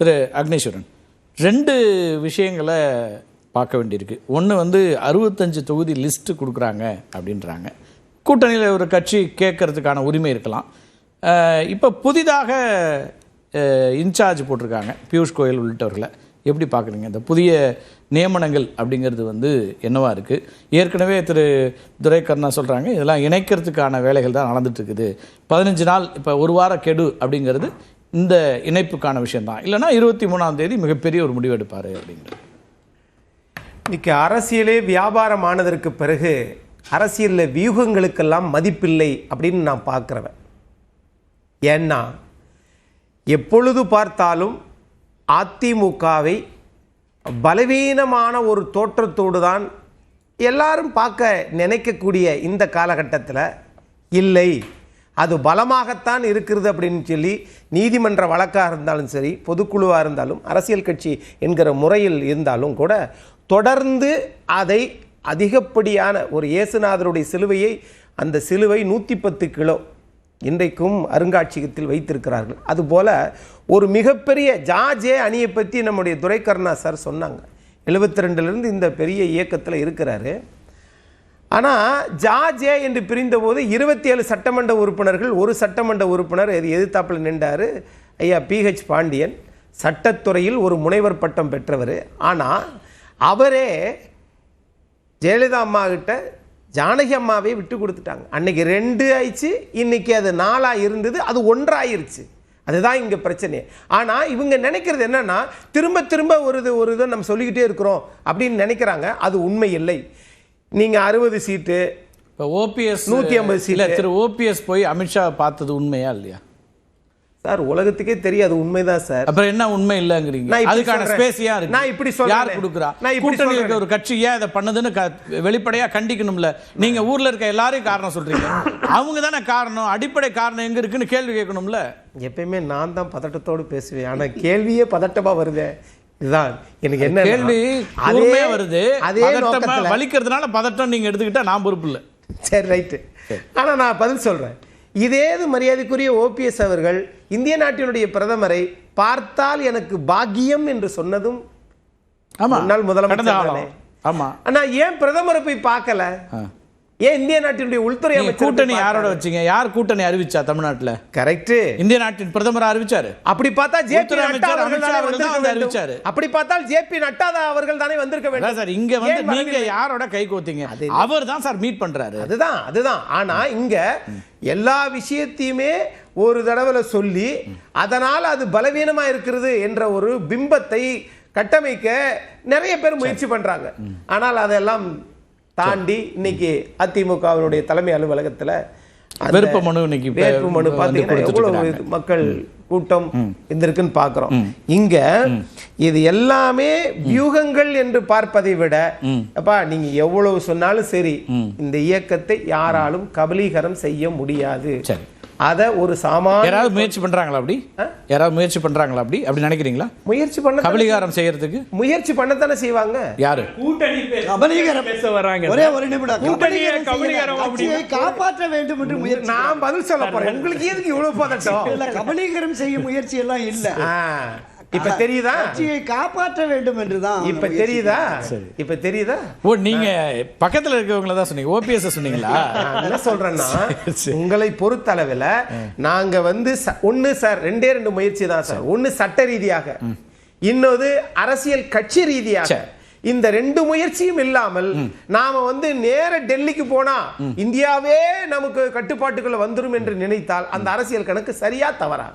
திரு அக்னேஸ்வரன், 2 விஷயங்களை பார்க்க வேண்டியிருக்கு. ஒன்று வந்து 65 தொகுதி லிஸ்ட்டு கொடுக்குறாங்க அப்படின்றாங்க. கூட்டணியில் ஒரு கட்சி கேட்கறதுக்கான உரிமை இருக்கலாம். இப்போ புதிதாக இன்சார்ஜ் போட்டிருக்காங்க பியூஷ் கோயல் உள்ளிட்டவர்களை. எப்படி பார்க்குறீங்க? இந்த புதிய நியமனங்கள் அப்படிங்கிறது வந்து என்னவா இருக்குது? ஏற்கனவே திரு துரைக்கண்ணா சொல்கிறாங்க இதெல்லாம் இணைக்கிறதுக்கான வேலைகள் தான் நடந்துட்டுருக்குது. 15 நாள் இப்போ ஒரு வார கெடு அப்படிங்கிறது இந்த இணைப்புக்கான விஷயந்தான். இல்லைனா 23ஆம் தேதி மிகப்பெரிய ஒரு முடிவு எடுப்பார் அப்படிங்கிறது. இன்றைக்கி அரசியலே வியாபாரமானதற்கு பிறகு அரசியலில் வியூகங்களுக்கெல்லாம் மதிப்பில்லை அப்படின்னு நான் பார்க்குறவன். ஏன்னா எப்பொழுது பார்த்தாலும் அதிமுகவை பலவீனமான ஒரு தோற்றத்தோடு தான் எல்லாரும் பார்க்க நினைக்கக்கூடிய இந்த காலகட்டத்தில் இல்லை, அது பலமாகத்தான் இருக்கிறது அப்படின்னு சொல்லி நீதிமன்ற வழக்காக இருந்தாலும் சரி, பொதுக்குழுவாக இருந்தாலும், அரசியல் கட்சி என்கிற முறையில் இருந்தாலும் கூட தொடர்ந்து அதை அதிகப்படியான ஒரு இயேசுநாதருடைய சிலுவையை, அந்த சிலுவை 110 கிலோ இன்றைக்கும் அருங்காட்சியகத்தில் வைத்திருக்கிறார்கள். அதுபோல் ஒரு மிகப்பெரிய ஜாஜே அணியை பற்றி நம்முடைய துரைக்கண்ணா சார் சொன்னாங்க. 72லேருந்து இந்த பெரிய இயக்கத்தில் இருக்கிறாரு. ஆனால் ஜாஜே என்று பிரிந்தபோது 27 சட்டமன்ற உறுப்பினர்கள், ஒரு சட்டமன்ற உறுப்பினர் எதிர்த்தாப்பில் நின்றார், ஐயா PH பாண்டியன். சட்டத்துறையில் ஒரு முனைவர் பட்டம் பெற்றவர். ஆனால் அவரே ஜெயலலிதா அம்மா கிட்ட ஜானகி அம்மாவே விட்டு கொடுத்துட்டாங்க. அன்னைக்கு 2 ஆயிடுச்சு, இன்னைக்கு அது 4 இருந்தது, அது 1 ஆயிருச்சு. அதுதான் இங்கே பிரச்சனை. ஆனால் இவங்க நினைக்கிறது என்னன்னா, திரும்ப திரும்ப ஒரு இதை நம்ம சொல்லிக்கிட்டே இருக்கிறோம் அப்படின்னு நினைக்கிறாங்க. அது உண்மை இல்லை. நீங்கள் 60 சீட்டு, இப்போ OPS 150 சீட்டு. திரு OPS போய் அமித்ஷா பார்த்தது உண்மையா இல்லையா சார்? உலகத்துக்கே தெரியாது, உண்மைதான் சார். அப்புறம் என்ன உண்மை இல்லைங்கிறீங்க? அதுக்கான ஸ்பேஸ் யார் இருக்கு? நான் இப்படி சொல்றேன். யார் கொடுக்குறா? கூட்டணி இருக்க ஒரு கட்சி ஏன் இதை பண்ணதுன்னு வெளிப்படையா கண்டிக்கணும்ல. நீங்க ஊர்ல இருக்க எல்லாரையும் காரணம் சொல்றீங்க. அவங்க தானே காரணம். அடிப்படை காரணம் எங்க இருக்குன்னு கேள்வி கேட்கணும்ல. எப்பயுமே நான் தான் பதட்டத்தோடு பேசுவேன், ஆனா கேள்வியே பதட்டமா வருது. இதுதான் எனக்கு என்ன கேள்வி உண்மையா வருது. அதே வலிக்கிறதுனால பதட்டம் நீங்க எடுத்துக்கிட்டா நான் பொறுப்பு இல்லை. சரி, ரைட்டு. ஆனா நான் பதில் சொல்றேன். இதேது மரியாதைக்குரிய OPS அவர்கள் இந்திய நாட்டினுடைய பிரதமரை பார்த்தால் எனக்கு பாக்கியம் என்று சொன்னதும் முன்னாள் முதலமைச்சர். ஆமா. ஆனா ஏன் பிரதமரை போய் பார்க்கல? ஏன் இந்திய நாட்டினுடைய உள்துறை அமைச்சர் கூட்டணி யாரோட வச்சீங்க? யார் கூட்டணி அறிவிச்சா தமிழ்நாட்டுல? கரெக்ட். இந்திய நாட்டின் பிரதமர் அறிவிச்சாரு. அப்படி பார்த்தா JP நட்டா அறிவிச்சாரு. அப்படி பார்த்தால் JP நட்டா அவர்கள் தானே வந்திருக்க வேண்டும் சார். இங்க வந்து நீங்க யாரோட கை கோத்தீங்க? அவர் தான் சார் மீட் பண்றாரு. அதுதான். ஆனா இங்க எல்லா விஷயத்தையுமே ஒரு தடவை சொல்லி அதனால் அது பலவீனமா இருக்கிறது என்ற ஒரு பிம்பத்தை கட்டமைக்க நிறைய பேர் முயற்சி பண்றாங்க. ஆனால் அதெல்லாம் தாண்டி இன்னைக்கு அதிமுகவினுடைய தலைமை அலுவலகத்தில் வேட்பு மனு பார்த்தீங்கன்னா எவ்வளவு மக்கள் கூட்டம் இருந்திருக்குன்னு பார்க்குறோம். இங்க இது எல்லாமே வியூகங்கள் என்று பார்ப்பதை விட, அப்பா நீங்க எவ்வளவு சொன்னாலும் சரி, இந்த இயக்கத்தை யாராலும் கபலீகரம் செய்ய முடியாது. அத ஒரு சாமானிய யாராவது முயற்சி பண்றாங்களா அப்படி? யாராவது முயற்சி பண்றாங்களா அப்படி நினைக்கிறீங்களா? முயற்சி பண்ண கபலீகரம் செய்யறதுக்கு முயற்சி பண்ணத்தானே செய்வாங்க. யாரு கூட்டணி கபலீகரம் பேச வராங்க? ஒரே ஒரு நிமிடம். கூட்டணியை கபலீகரம் கட்சியை காப்பாற்ற வேண்டும் என்று முயற்சி. நான் பதில் சொல்ல போறேன். உங்களுக்கு எதுக்கு இவ்வளவு பதட்டம்? இல்ல, கபலீகரம் செய்ய முயற்சி எல்லாம் இல்ல. இப்ப தெரியுதா? கட்சியை காப்பாற்ற வேண்டும் என்றுதான். இப்ப தெரியுதா? ஓ, நீங்க பக்கத்துல இருக்கவங்கள தான் சொன்னீங்க. OPS சொன்னீங்களா? என்ன சொல்றேன்னா, உங்களை பொறுத்தளவில் நாங்க வந்து ஒண்ணு சார், 2 முயற்சி தான் சார். ஒண்ணு சட்ட ரீதியாக, இன்னொரு அரசியல் கட்சி ரீதியாக. இந்த 2 முயற்சியும் இல்லாமல் நாம வந்து நேர டெல்லிக்கு போனா இந்தியாவே நமக்கு கட்டுப்பாட்டுக்குள்ள வந்துரும் என்று நினைத்தால் அந்த அரசியல் கணக்கு சரியா தவறா?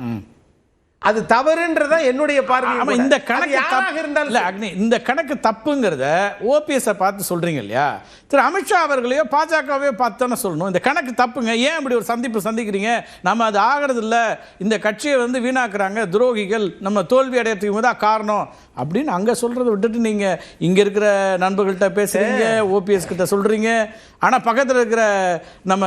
அது தவறுன்றதா என்னுடைய பார்வை. இந்த கணக்கு இருந்தாலும் இந்த கணக்கு தப்புங்கிறத OPS பார்த்து சொல்றீங்க இல்லையா? திரு அமித்ஷா அவர்களையோ பாஜகவையோ பார்த்தானே சொல்லணும் இந்த கணக்கு தப்புங்க. ஏன் இப்படி ஒரு சந்திக்கிறீங்க? நம்ம அது ஆகிறது இல்லை, இந்த கட்சியை வந்து வீணாக்குறாங்க துரோகிகள், நம்ம தோல்வி அடையறதுக்கு தான் காரணம் அப்படின்னு அங்க சொல்றதை விட்டுட்டு நீங்க இங்க இருக்கிற நண்பர்கள்ட்ட பேசுறீங்க, OPS கிட்ட சொல்றீங்க. ஆனா பக்கத்துல இருக்கிற நம்ம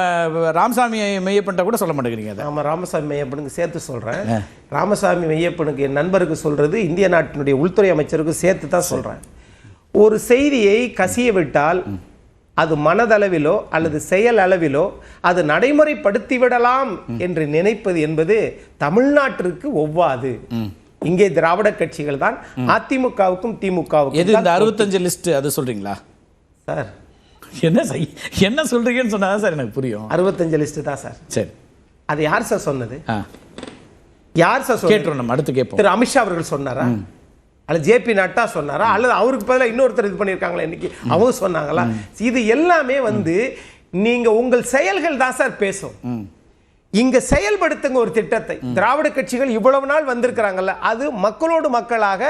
ராமசாமி மெய்யப்பன்ட்ட கூட சொல்ல மாட்டேங்கிறீங்க. ஆமா, ராமசாமி மெய்யப்பனுக்கு சேர்த்து சொல்றேன். ராமசாமி மெய்யப்பனுக்கு என் நண்பருக்கு சொல்றது இந்திய நாட்டினுடைய உள்துறை அமைச்சருக்கு சேர்த்து தான் சொல்றேன். ஒரு செய்தியை கசிய விட்டால் அது மனதளவிலோ அல்லது செயல் அளவிலோ அது நடைமுறைப்படுத்தி விடலாம் என்று நினைப்பது என்பது தமிழ்நாட்டிற்கு ஒவ்வாது. இங்கே திராவிட கட்சிகள் தான் அதிமுகவுக்கும் எது திமுகவுக்கும் இந்த 65 லிஸ்ட் அது சொல்றீங்களா சார். என்ன சொல்றீங்கன்னு சொன்னாதான் சார் எனக்கு புரியும். 65 லிஸ்ட் தான் சார். சரி, அது யார் சார் சொன்னது? யார் சார் சொன்னது? கேட்டுறோம், நம்ம அடுத்து கேட்போம். திரு அமித்ஷா அவர்கள் சொன்னாரா, அல்லது ஜேபி நட்டா சொன்னாரா, அல்லது அவருக்கு பதிலாக இன்னொருத்தர் இது பண்ணியிருக்காங்களா இன்னைக்கு அவங்க சொன்னாங்களா? இது எல்லாமே நீங்க உங்கள் செயல்கள் தான் சார் பேசும். இங்க செயல்படுத்துங்க ஒரு திட்டத்தை. திராவிட கட்சிகள் இவ்வளவு நாள் வந்திருக்கிறாங்கல்ல, அது மக்களோடு மக்களாக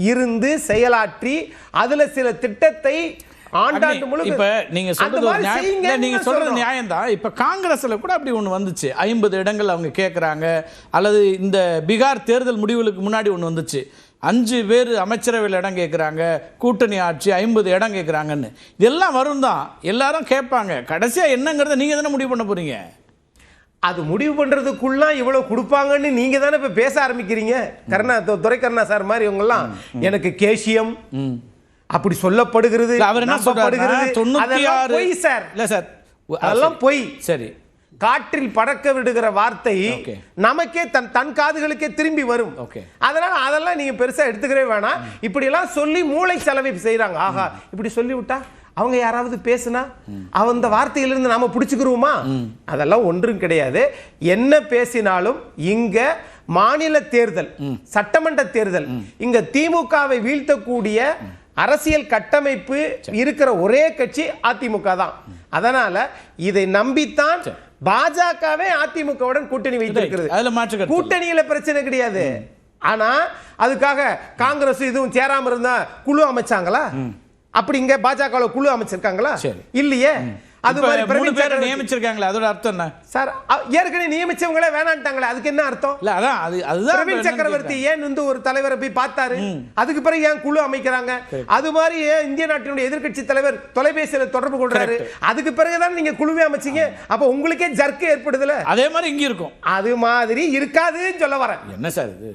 இருந்து செயலாற்றி அதுல சில திட்டத்தை ஆண்டாண்டு முழுக்க இப்ப நீங்க சொல்றது நியாயம் தான். இப்ப காங்கிரஸ்ல கூட அப்படி ஒண்ணு வந்துச்சு, 50 இடங்கள் அவங்க கேட்கறாங்க. அல்லது இந்த பீகார் தேர்தல் முடிவுகளுக்கு முன்னாடி ஒண்ணு வந்துச்சு, 5 பேர் அமைச்சரவையில் இடம் கேட்குறாங்க, கூட்டணி ஆட்சி 50 இடம் கேட்குறாங்கன்னு. இதெல்லாம் வரும் தான், எல்லாரும் கேட்பாங்க. கடைசியா என்னங்கிறத நீங்க தானே முடிவு பண்ண போறீங்க. அது முடிவு பண்றதுக்குள்ள இவ்வளவு கொடுப்பாங்கன்னு நீங்க தானே இப்ப பேச ஆரம்பிக்கிறீங்க. துரை கருணா சார் மாதிரி இவங்கெல்லாம் எனக்கு கேசியம் அப்படி சொல்லப்படுகிறது. அவர் என்ன சொல்றாரு, 96 பொய் சார். இல்ல சார், அதெல்லாம் பொய். சரி, காற்றில் பறக்க விடுகிற வார்த்தை நமக்கே தன் காதுகளுக்கே திரும்பி வரும். அதனால அதெல்லாம் நீங்க பெருசா எடுத்துக்கவே வேணாம். இப்படி எல்லாம் சொல்லி மூளை செலவை செய்யறாங்க. ஆஹா, இப்படி சொல்லி விட்டா அவங்க யாராவது பேசுனா அந்த வார்த்தையிலிருந்து நாம பிடிச்சுக்கிறோமா? அதெல்லாம் ஒன்றும் கிடையாது. என்ன பேசினாலும் இங்க மாநில தேர்தல், சட்டமன்ற தேர்தல், இங்க திமுகவை வீழ்த்தக்கூடிய அரசியல் கட்டமைப்பு இருக்கிற ஒரே கட்சி அதிமுக தான். அதனால இதை நம்பித்தான் பாஜகவே அதிமுகவுடன் கூட்டணி வைத்திருக்கிறது. கூட்டணியில பிரச்சனை கிடையாது. ஆனா அதுக்காக காங்கிரஸ் இதுவும் சேராம இருந்தா குழு அமைச்சாங்களா? அப்படி இங்க பாஜக குழு அமைச்சிருக்காங்களா? இல்லையே. அது மாதிரி பிரவீன் பேரை நியமிச்சிருக்காங்களே, அதோட அர்த்தம் என்ன சார்? ஏற்கனவே நியமிச்சவங்களே வேணான்ட்டாங்களே, அதுக்கு என்ன அர்த்தம்? இல்ல அதுதான் பிரவீன் சக்கரவர்த்தி ஏன் ஒரு தலைவரை போய் பார்த்தாரு, அதுக்கு பிறகு ஏன் குழு அமைக்கிறாங்க? அது மாதிரி இந்திய நாட்டினுடைய எதிர்க்கட்சி தலைவர் தொலைபேசியில தொடர்பு கொள்றாரு, அதுக்கு பிறகுதான் நீங்க குழுவே அமைச்சீங்க. அப்ப உங்களுக்கே ஜர்க்கு ஏற்படுதுல. அதே மாதிரி இங்க இருக்கும், அது மாதிரி இருக்காதுன்னு சொல்ல வரேன். என்ன சார் இது?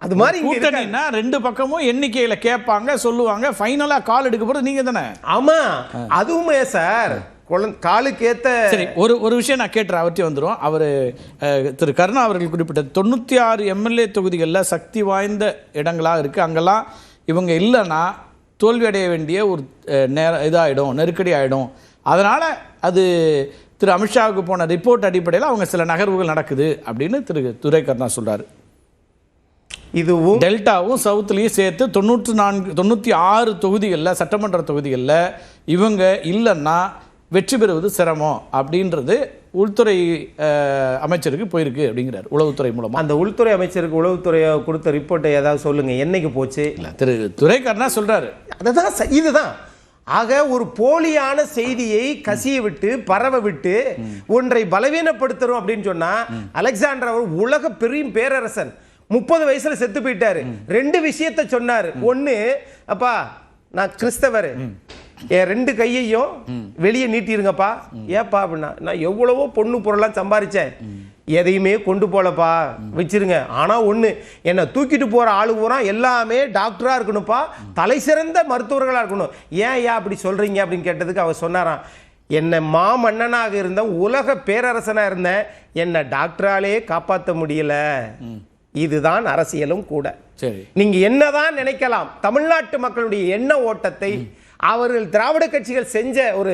அது மாதிரி கூட்டணினா ரெண்டு பக்கமும் எண்ணிக்கையில கேட்பாங்க, சொல்லுவாங்க, ஃபைனலா கால் எடுக்க போறது நீங்க தானே. ஆமா, அதுவுமே சார் காலுக்கேத்த. சரி, ஒரு விஷயம் நான் கேட்டுறேன், அவர்கிட்ட வந்துடும். அவர் திரு கருணா அவர்கள் குறிப்பிட்ட 96 எம்எல்ஏ தொகுதிகளில் சக்தி வாய்ந்த இடங்களாக இருக்குது. அங்கெல்லாம் இவங்க இல்லைன்னா தோல்வி அடைய வேண்டிய ஒரு இதாகிடும், நெருக்கடி ஆகிடும். அதனால் அது திரு அமித்ஷாவுக்கு போன ரிப்போர்ட் அடிப்படையில் அவங்க சில நகர்வுகள் நடக்குது அப்படின்னு திரு துரை கருணா சொல்கிறார். இதுவும் டெல்டாவும் சவுத்துலேயும் சேர்த்து 96 தொகுதிகளில், சட்டமன்ற தொகுதிகளில் இவங்க இல்லைன்னா வெற்றி பெறுவது சிரமம் அப்படின்றது உள்துறை அமைச்சருக்கு போயிருக்கு அப்படிங்கிறார், உளவுத்துறை மூலமா. அந்த உள்துறை அமைச்சருக்கு உளவுத்துறை கொடுத்த ரிப்போர்ட்டை ஏதாவது சொல்லுங்க, என்னைக்கு போச்சு? இல்லை, திரு துரை கருணா சொல்றாரு. அதுதான் இதுதான். ஆக ஒரு போலியான செய்தியை கசிய விட்டு பரவ விட்டு ஒன்றை பலவீனப்படுத்துறோம் அப்படின்னு சொன்னா, அலெக்சாண்டர் அவர் உலக பெரிய பேரரசன், 30 வயசுல செத்து போயிட்டாரு. 2 விஷயத்தை சொன்னாரு. ஒண்ணு, அப்பா நான் கிறிஸ்தவர், என் 2 கையையும் வெளியே நீட்டிருங்கப்பா. ஏப்பா அப்படின்னா, நான் எவ்வளவோ பொண்ணு பொருளாம் சம்பாதிச்சேன், எதையுமே கொண்டு போலப்பா, வச்சிருங்க. ஆனா ஒண்ணு, என்னை தூக்கிட்டு போற ஆளு பூரா எல்லாமே டாக்டரா இருக்கணும்ப்பா, தலை சிறந்த மருத்துவர்களா இருக்கணும். ஏன் அப்படி சொல்றீங்க அப்படின்னு கேட்டதுக்கு அவர் சொன்னாராம், என்னை மாமன்னனாக இருந்த உலக பேரரசனா இருந்தேன், என்னை டாக்டராலே காப்பாற்ற முடியல. இதுதான் அரசியலும் கூட. நீங்க என்னதான் நினைக்கலாம், தமிழ்நாட்டு மக்களுடைய எண்ண ஓட்டத்தை அவர்கள் திராவிட கட்சிகள் செஞ்ச ஒரு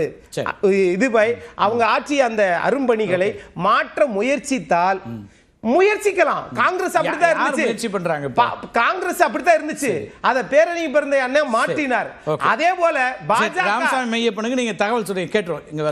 அவங்க ஆட்சி அந்த அரும்பணிகளை மாற்ற முயற்சித்தால் முயற்சிக்கலாம். காங்கிரஸ் அப்படித்தான் இருந்துச்சு, காங்கிரஸ் அப்படித்தான் இருந்துச்சு. அத பேரணி பிறந்த அண்ணன் மாற்றினார். அதே போல பாஜக மையப்பனுக்கு நீங்க தகவல் சொல்றீங்க, கேட்டுருவோம். இங்க